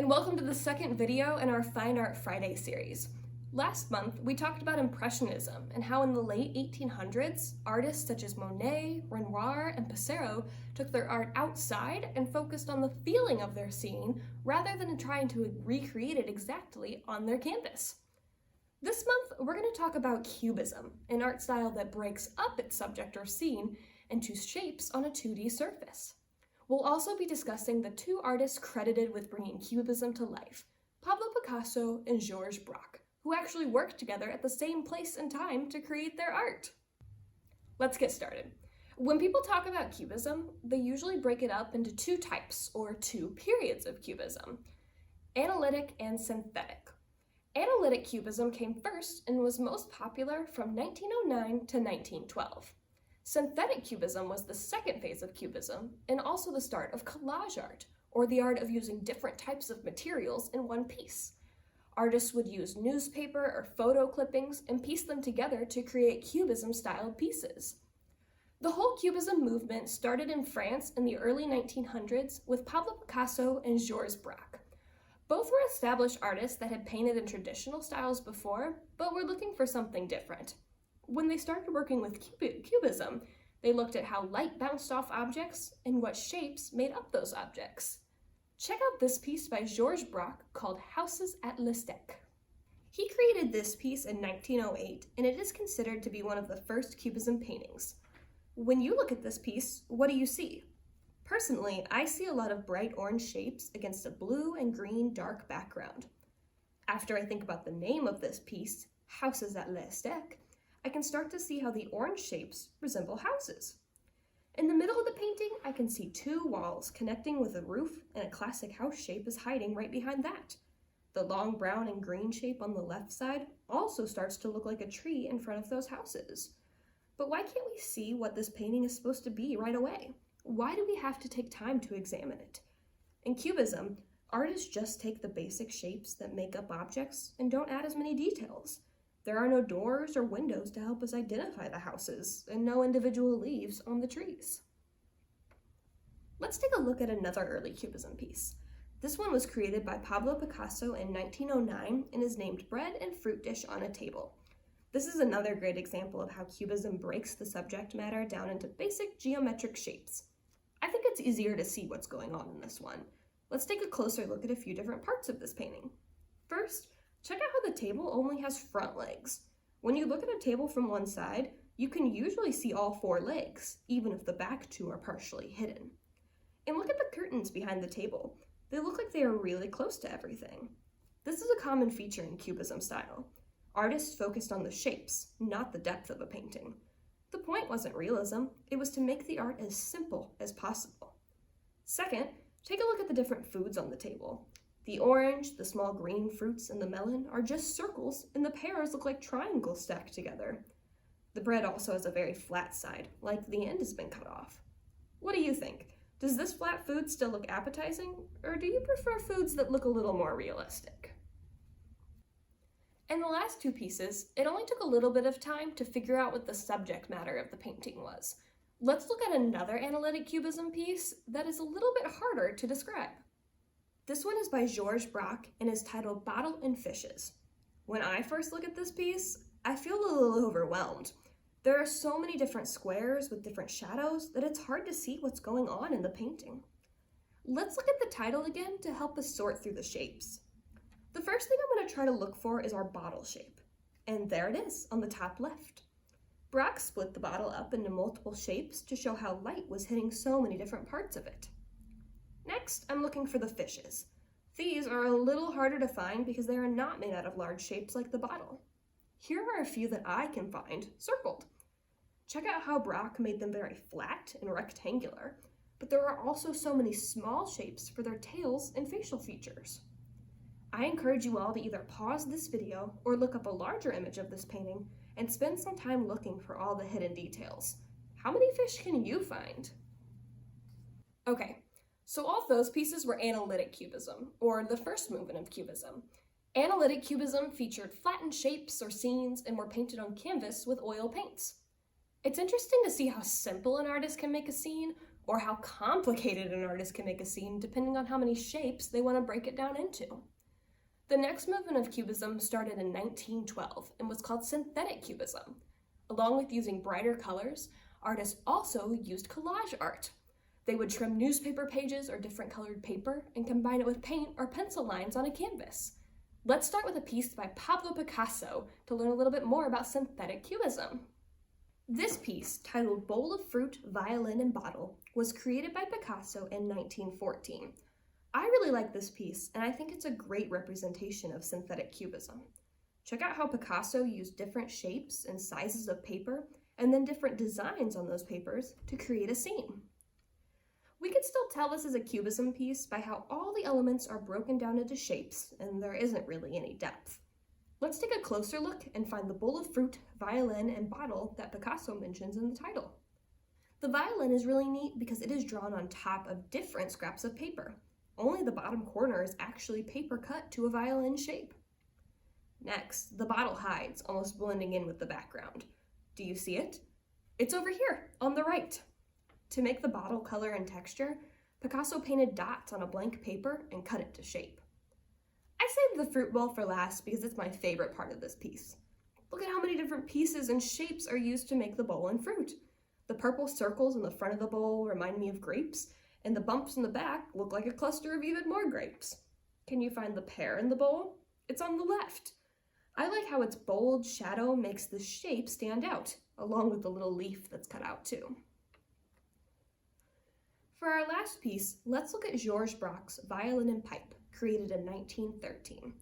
and welcome to the second video in our Fine Art Friday series. Last month, we talked about Impressionism and how in the late 1800s, artists such as Monet, Renoir, and Picasso took their art outside and focused on the feeling of their scene rather than trying to recreate it exactly on their canvas. This month, we're going to talk about Cubism, an art style that breaks up its subject or scene into shapes on a 2D surface. We'll also be discussing the two artists credited with bringing Cubism to life, Pablo Picasso and Georges Braque, who actually worked together at the same place and time to create their art. Let's get started. When people talk about Cubism, they usually break it up into two types, or two periods of Cubism, analytic and synthetic. Analytic Cubism came first and was most popular from 1909 to 1912. Synthetic Cubism was the second phase of Cubism and also the start of collage art, or the art of using different types of materials in one piece. Artists would use newspaper or photo clippings and piece them together to create Cubism-styled pieces. The whole Cubism movement started in France in the early 1900s with Pablo Picasso and Georges Braque. Both were established artists that had painted in traditional styles before, but were looking for something different. When they started working with Cubism, they looked at how light bounced off objects and what shapes made up those objects. Check out this piece by Georges Braque called Houses at Listec. He created this piece in 1908, and it is considered to be one of the first Cubism paintings. When you look at this piece, what do you see? Personally, I see a lot of bright orange shapes against a blue and green dark background. After I think about the name of this piece, Houses at Listec, I can start to see how the orange shapes resemble houses. In the middle of the painting, I can see two walls connecting with a roof, and a classic house shape is hiding right behind that. The long brown and green shape on the left side also starts to look like a tree in front of those houses. But why can't we see what this painting is supposed to be right away? Why do we have to take time to examine it? In Cubism, artists just take the basic shapes that make up objects and don't add as many details. There are no doors or windows to help us identify the houses, and no individual leaves on the trees. Let's take a look at another early Cubism piece. This one was created by Pablo Picasso in 1909 and is named Bread and Fruit Dish on a Table. This is another great example of how Cubism breaks the subject matter down into basic geometric shapes. I think it's easier to see what's going on in this one. Let's take a closer look at a few different parts of this painting. First, check out how the table only has front legs. When you look at a table from one side, you can usually see all four legs, even if the back two are partially hidden. And look at the curtains behind the table. They look like they are really close to everything. This is a common feature in Cubism style. Artists focused on the shapes, not the depth of a painting. The point wasn't realism, it was to make the art as simple as possible. Second, take a look at the different foods on the table. The orange, the small green fruits, and the melon are just circles, and the pears look like triangles stacked together. The bread also has a very flat side, like the end has been cut off. What do you think? Does this flat food still look appetizing, or do you prefer foods that look a little more realistic? In the last two pieces, it only took a little bit of time to figure out what the subject matter of the painting was. Let's look at another analytic Cubism piece that is a little bit harder to describe. This one is by Georges Braque and is titled Bottle and Fishes. When I first look at this piece, I feel a little overwhelmed. There are so many different squares with different shadows that it's hard to see what's going on in the painting. Let's look at the title again to help us sort through the shapes. The first thing I'm going to try to look for is our bottle shape. And there it is on the top left. Braque split the bottle up into multiple shapes to show how light was hitting so many different parts of it. Next, I'm looking for the fishes. These are a little harder to find because they are not made out of large shapes like the bottle. Here are a few that I can find circled. Check out how Braque made them very flat and rectangular, but there are also so many small shapes for their tails and facial features. I encourage you all to either pause this video or look up a larger image of this painting and spend some time looking for all the hidden details. How many fish can you find? Okay. So all of those pieces were analytic Cubism, or the first movement of Cubism. Analytic Cubism featured flattened shapes or scenes and were painted on canvas with oil paints. It's interesting to see how simple an artist can make a scene, or how complicated an artist can make a scene depending on how many shapes they want to break it down into. The next movement of Cubism started in 1912 and was called synthetic Cubism. Along with using brighter colors, artists also used collage art. They would trim newspaper pages or different colored paper and combine it with paint or pencil lines on a canvas. Let's start with a piece by Pablo Picasso to learn a little bit more about synthetic Cubism. This piece, titled Bowl of Fruit, Violin, and Bottle, was created by Picasso in 1914. I really like this piece, and I think it's a great representation of synthetic Cubism. Check out how Picasso used different shapes and sizes of paper, and then different designs on those papers to create a scene. We can still tell this is a Cubism piece by how all the elements are broken down into shapes, and there isn't really any depth. Let's take a closer look and find the bowl of fruit, violin, and bottle that Picasso mentions in the title. The violin is really neat because it is drawn on top of different scraps of paper. Only the bottom corner is actually paper cut to a violin shape. Next, the bottle hides, almost blending in with the background. Do you see it? It's over here, on the right. To make the bottle color and texture, Picasso painted dots on a blank paper and cut it to shape. I saved the fruit bowl for last because it's my favorite part of this piece. Look at how many different pieces and shapes are used to make the bowl and fruit. The purple circles in the front of the bowl remind me of grapes, and the bumps in the back look like a cluster of even more grapes. Can you find the pear in the bowl? It's on the left. I like how its bold shadow makes the shape stand out, along with the little leaf that's cut out too. For our last piece, let's look at Georges Braque's Violin and Pipe, created in 1913.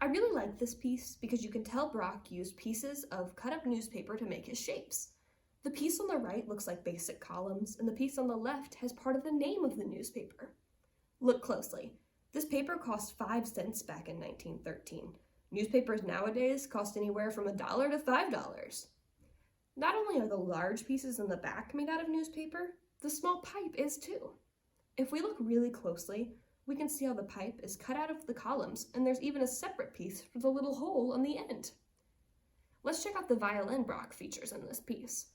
I really like this piece because you can tell Braque used pieces of cut-up newspaper to make his shapes. The piece on the right looks like basic columns, and the piece on the left has part of the name of the newspaper. Look closely. This paper cost 5 cents back in 1913. Newspapers nowadays cost anywhere from $1 to $5. Not only are the large pieces in the back made out of newspaper, the small pipe is too. If we look really closely, we can see how the pipe is cut out of the columns, and there's even a separate piece for the little hole on the end. Let's check out the violin Braque features in this piece.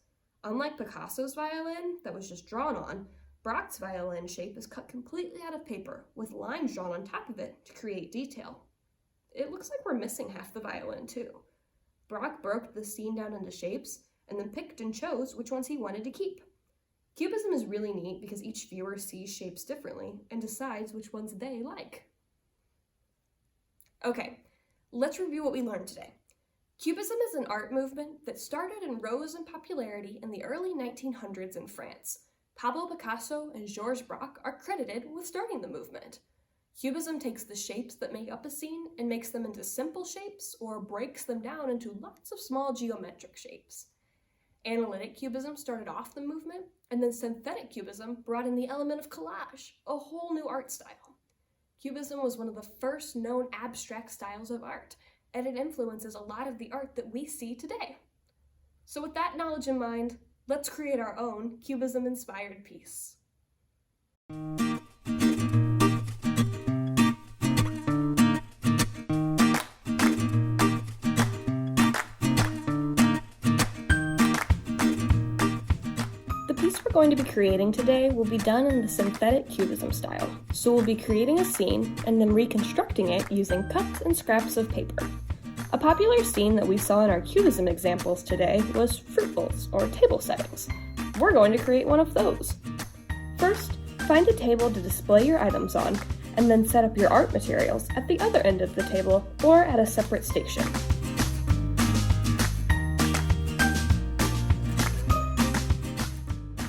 Unlike Picasso's violin that was just drawn on, Braque's violin shape is cut completely out of paper with lines drawn on top of it to create detail. It looks like we're missing half the violin too. Braque broke the scene down into shapes and then picked and chose which ones he wanted to keep. Cubism is really neat because each viewer sees shapes differently and decides which ones they like. Okay, let's review what we learned today. Cubism is an art movement that started and rose in popularity in the early 1900s in France. Pablo Picasso and Georges Braque are credited with starting the movement. Cubism takes the shapes that make up a scene and makes them into simple shapes or breaks them down into lots of small geometric shapes. Analytic Cubism started off the movement, and then synthetic Cubism brought in the element of collage, a whole new art style. Cubism was one of the first known abstract styles of art, and it influences a lot of the art that we see today. So with that knowledge in mind, let's create our own Cubism-inspired piece. Going to be creating today will be done in the synthetic Cubism style. So we'll be creating a scene and then reconstructing it using cuts and scraps of paper. A popular scene that we saw in our Cubism examples today was fruit bowls or table settings. We're going to create one of those. First, find a table to display your items on and then set up your art materials at the other end of the table or at a separate station.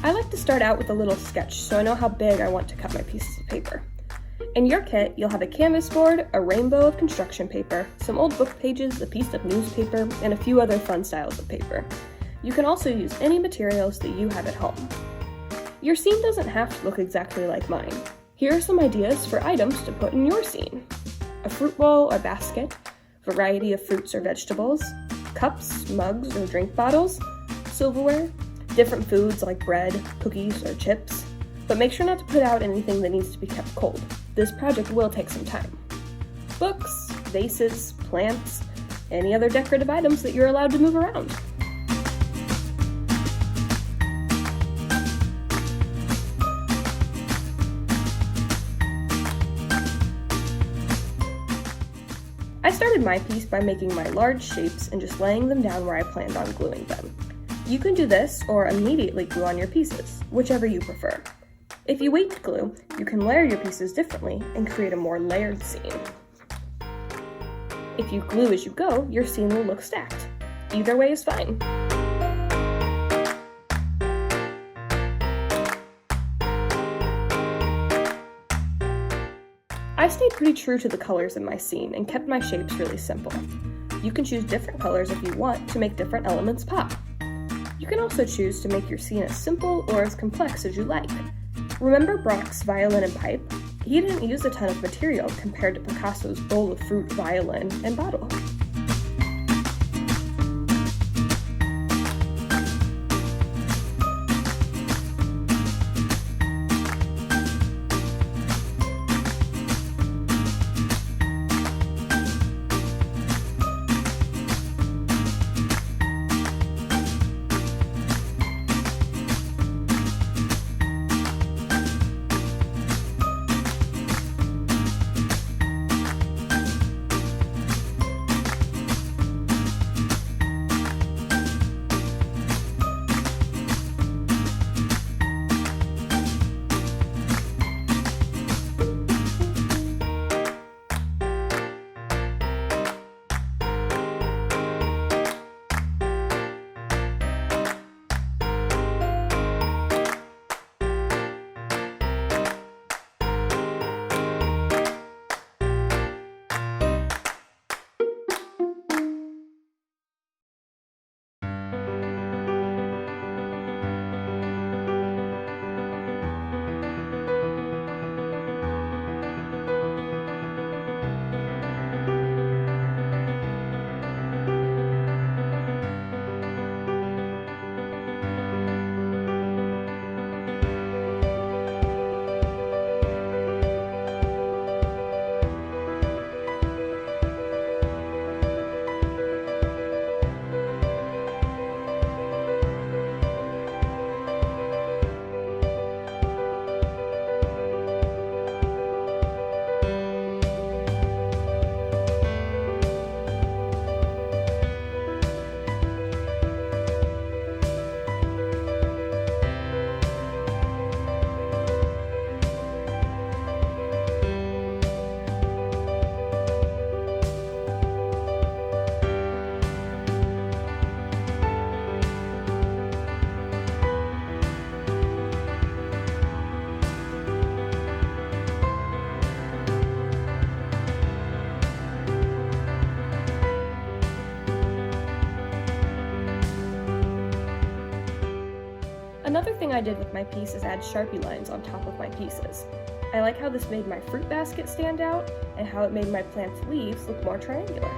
I like to start out with a little sketch so I know how big I want to cut my pieces of paper. In your kit, you'll have a canvas board, a rainbow of construction paper, some old book pages, a piece of newspaper, and a few other fun styles of paper. You can also use any materials that you have at home. Your scene doesn't have to look exactly like mine. Here are some ideas for items to put in your scene. A fruit bowl or basket, variety of fruits or vegetables, cups, mugs or drink bottles, silverware, different foods like bread, cookies, or chips, but make sure not to put out anything that needs to be kept cold. This project will take some time. Books, vases, plants, any other decorative items that you're allowed to move around. I started my piece by making my large shapes and just laying them down where I planned on gluing them. You can do this or immediately glue on your pieces, whichever you prefer. If you wait to glue, you can layer your pieces differently and create a more layered scene. If you glue as you go, your scene will look stacked. Either way is fine. I stayed pretty true to the colors in my scene and kept my shapes really simple. You can choose different colors if you want to make different elements pop. You can also choose to make your scene as simple or as complex as you like. Remember Braque's violin and pipe? He didn't use a ton of material compared to Picasso's bowl of fruit, violin, and bottle. Another thing I did with my piece is add Sharpie lines on top of my pieces. I like how this made my fruit basket stand out and how it made my plant's leaves look more triangular.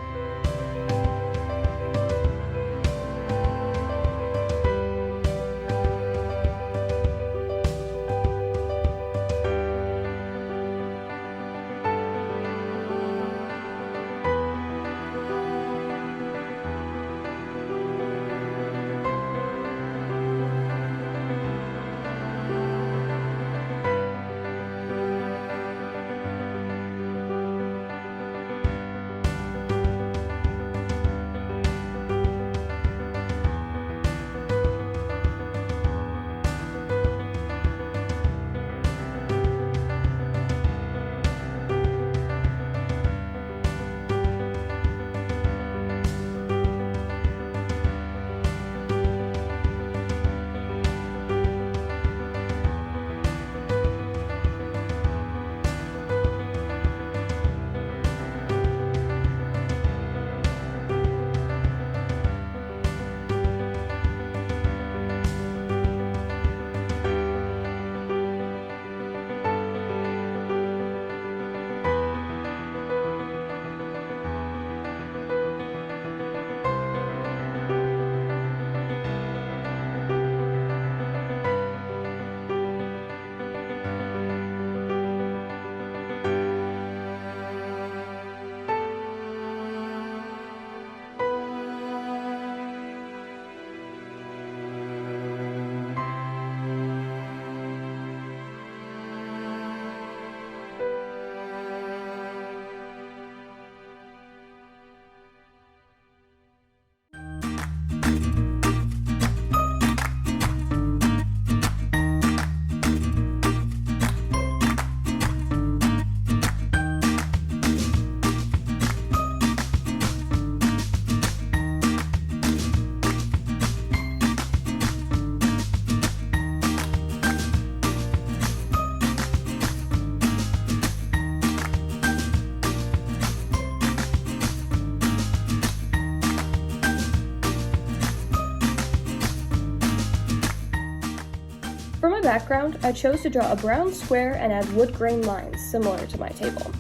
background, I chose to draw a brown square and add wood grain lines similar to my table.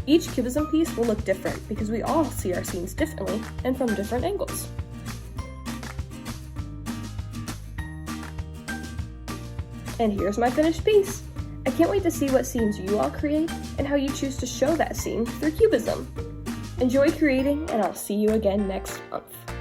Each Cubism piece will look different because we all see our scenes differently and from different angles. And here's my finished piece. I can't wait to see what scenes you all create and how you choose to show that scene through Cubism. Enjoy creating, and I'll see you again next month.